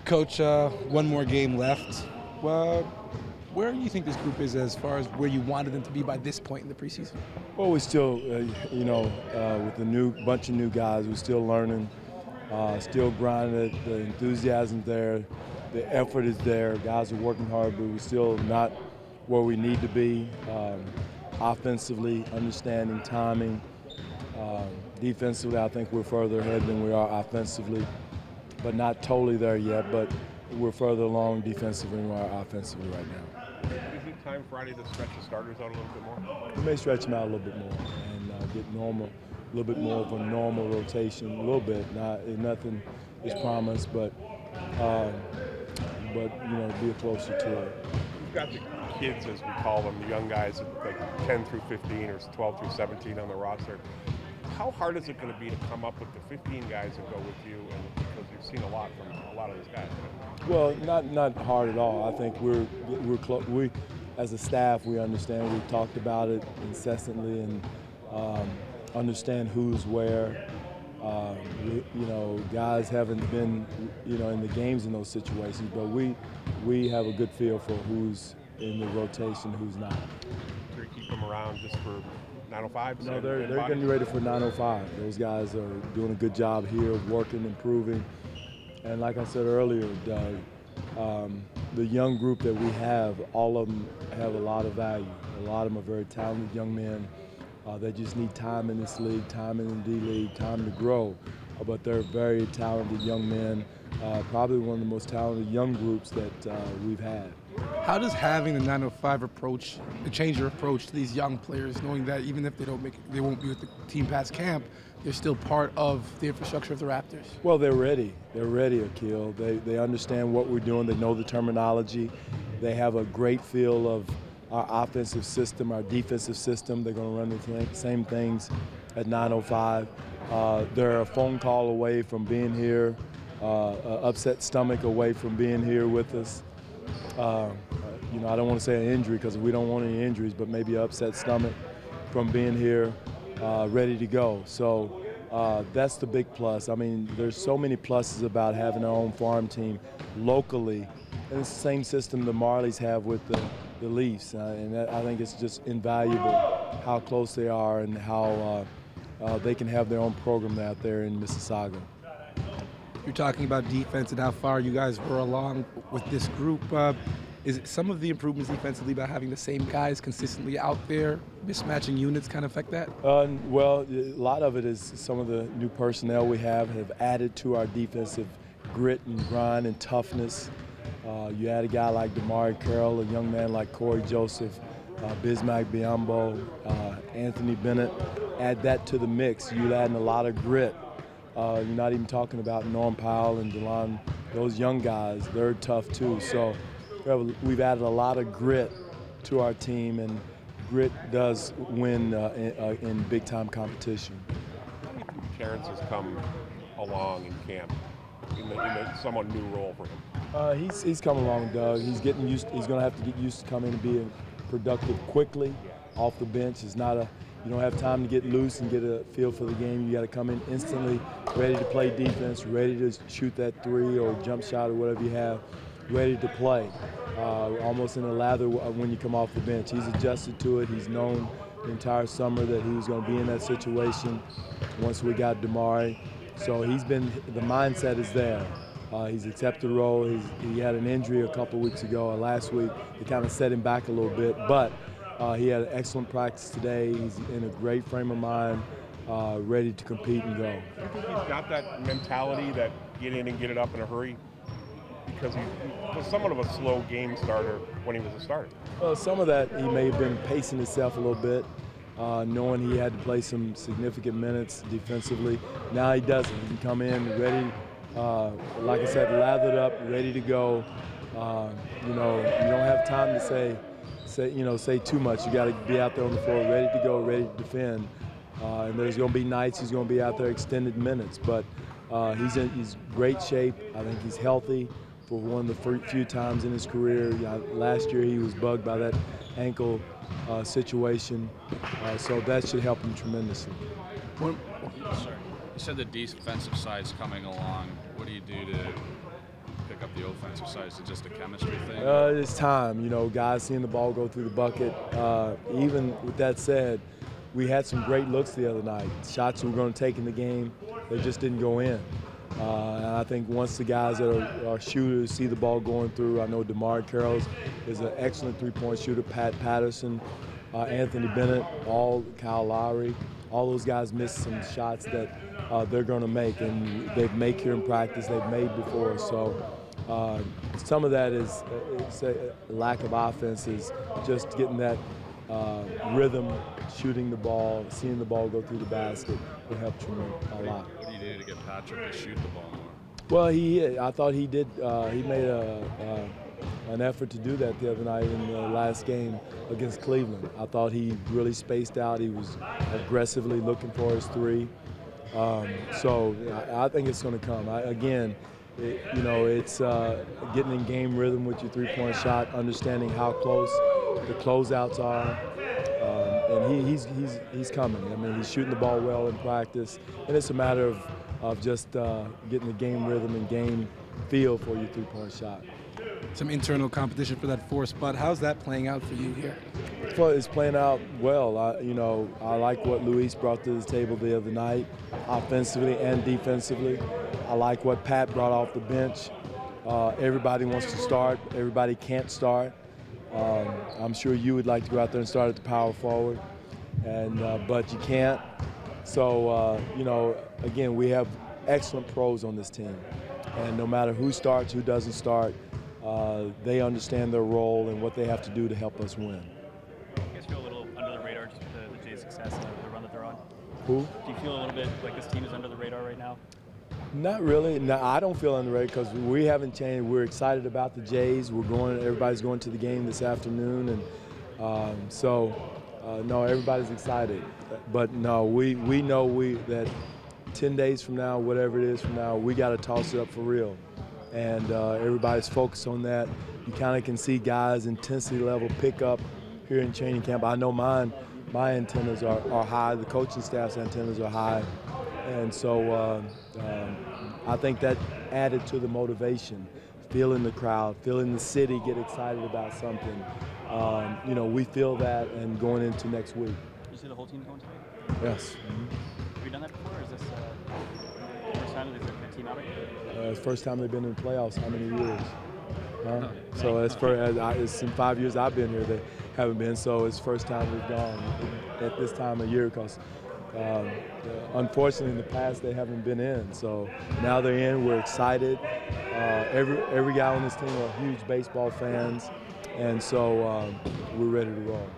Coach, one more game left. Where do you think this group is as far as where you wanted them to be by this point in the preseason? Well, we still, with the bunch of new guys, we're still learning, still grinding it. The enthusiasm's there, the effort is there. Guys are working hard, but we're still not where we need to be. Offensively, understanding timing. Defensively, I think we're further ahead than we are offensively, but not totally there yet. But we're further along defensively than we are offensively right now. Is it time Friday to stretch the starters out a little bit more? We may stretch them out a little bit more and get normal, a little bit more of a normal rotation, a little bit. Nothing is promised, but be closer to it. We've got the kids, as we call them, the young guys, like 10 through 15 or 12 through 17 on the roster. How hard is it going to be to come up with the 15 guys that go with you, and because you've seen a lot from a lot of these guys? Well, not hard at all. I think we're close. We, as a staff, we understand. We've talked about it incessantly and understand who's where. Guys haven't been, in the games in those situations, but we have a good feel for who's in the rotation, who's not. Do you keep them around just for 905? No, they're getting ready for 905. Those guys are doing a good job here, working, improving. And like I said earlier, Doug, the young group that we have, all of them have a lot of value. A lot of them are very talented young men. They just need time in this league, time in the D-League, time to grow. But they're very talented young men, probably one of the most talented young groups that we've had. How does having the 905 approach change your approach to these young players, knowing that even if they don't make it, they won't be with the team past camp, they're still part of the infrastructure of the Raptors? Well, they're ready. They're ready, Akil. They understand what we're doing. They know the terminology. They have a great feel of our offensive system, our defensive system. They're going to run the same things at 905. They're a phone call away from being here, an upset stomach away from being here with us. I don't want to say an injury because we don't want any injuries, but maybe an upset stomach from being here, ready to go. So that's the big plus. I mean, there's so many pluses about having our own farm team locally. And it's the same system the Marlies have with the Leafs. And I think it's just invaluable how close they are and how they can have their own program out there in Mississauga. You're talking about defense and how far you guys were along with this group. Is it some of the improvements defensively about having the same guys consistently out there, mismatching units kind of affect that? Well, a lot of it is some of the new personnel we have added to our defensive grit and grind and toughness. You add a guy like Damari Carroll, a young man like Corey Joseph, Bismack Biyombo, Anthony Bennett. Add that to the mix. You're adding a lot of grit. You're not even talking about Norm Powell and DeLon. Those young guys, they're tough too. So we've added a lot of grit to our team, and grit does win in big-time competition. Terrence has come along in camp in a somewhat new role for him. He's come along, Doug. He's getting used. He's going to have to get used to coming and being productive quickly off the bench. It's not you don't have time to get loose and get a feel for the game. You got to come in instantly, ready to play defense, ready to shoot that three or jump shot or whatever you have, ready to play. Almost in a lather when you come off the bench. He's adjusted to it. He's known the entire summer that he was going to be in that situation once we got Damari. So the mindset is there. He's accepted the role. He had an injury a couple weeks ago or last week. It kind of set him back a little bit, but he had an excellent practice today. He's in a great frame of mind, ready to compete and go. Do you think he's got that mentality that get in and get it up in a hurry? Because he was somewhat of a slow game starter when he was a starter. Well, some of that, he may have been pacing himself a little bit, knowing he had to play some significant minutes defensively. Now he doesn't. He can come in ready, like I said, lathered up, ready to go. You don't have time to say too much. You got to be out there on the floor, ready to go, ready to defend. And there's going to be nights he's going to be out there extended minutes, but he's in great shape. I think he's healthy for one of the few times in his career. Last year he was bugged by that ankle situation, so that should help him tremendously. You said the defensive side's coming along. What do you do to pick up the offensive side? Is it just a chemistry thing? It's time, you know, guys seeing the ball go through the bucket. Even with that said, we had some great looks the other night. Shots we were going to take in the game, they just didn't go in. And I think once the guys that are shooters see the ball going through, I know DeMar Carroll is an excellent three-point shooter, Pat Patterson, Anthony Bennett, Kyle Lowry, all those guys missed some shots that they're going to make, and they've made here in practice, they've made before. So some of that is a lack of offense, is just getting that rhythm, shooting the ball, seeing the ball go through the basket. It helped you a lot. What do you do to get Patrick to shoot the ball more? Well, I thought he did. He made an effort to do that the other night in the last game against Cleveland. I thought he really spaced out. He was aggressively looking for his three. So I think it's going to come. It's getting in game rhythm with your three-point shot, understanding how close the closeouts are, and he's coming. I mean, he's shooting the ball well in practice, and it's a matter of just getting the game rhythm and game feel for your three-point shot. Some internal competition for that 4 spot. How's that playing out for you here? It's playing out well. I like what Luis brought to the table the other night, offensively and defensively. I like what Pat brought off the bench. Everybody wants to start. Everybody can't start. I'm sure you would like to go out there and start at the power forward, but you can't. So, again, we have excellent pros on this team. And no matter who starts, who doesn't start, they understand their role and what they have to do to help us win. Do you guys feel a little under the radar just with the Jays' success and the run that they're on? Who? Do you feel a little bit like this team is under the radar right now? Not really. No, I don't feel under the radar because we haven't changed. We're excited about the Jays. Everybody's going to the game this afternoon, and no, everybody's excited. But no, we know that 10 days from now, whatever it is from now, we got to toss it up for real. And everybody's focused on that. You kind of can see guys' intensity level pick up here in training camp. I know my antennas are high. The coaching staff's antennas are high. And so I think that added to the motivation, feeling the crowd, feeling the city get excited about something. We feel that, and going into next week. You see the whole team going today? Yes. Have you done that before, or is this the first time that the team out here? It's the first time they've been in the playoffs. How many years? So it's in 5 years I've been here, they haven't been. So it's the first time we've gone at this time of year, because unfortunately in the past they haven't been in. So now they're in. We're excited. Every guy on this team are huge baseball fans, and so we're ready to roll.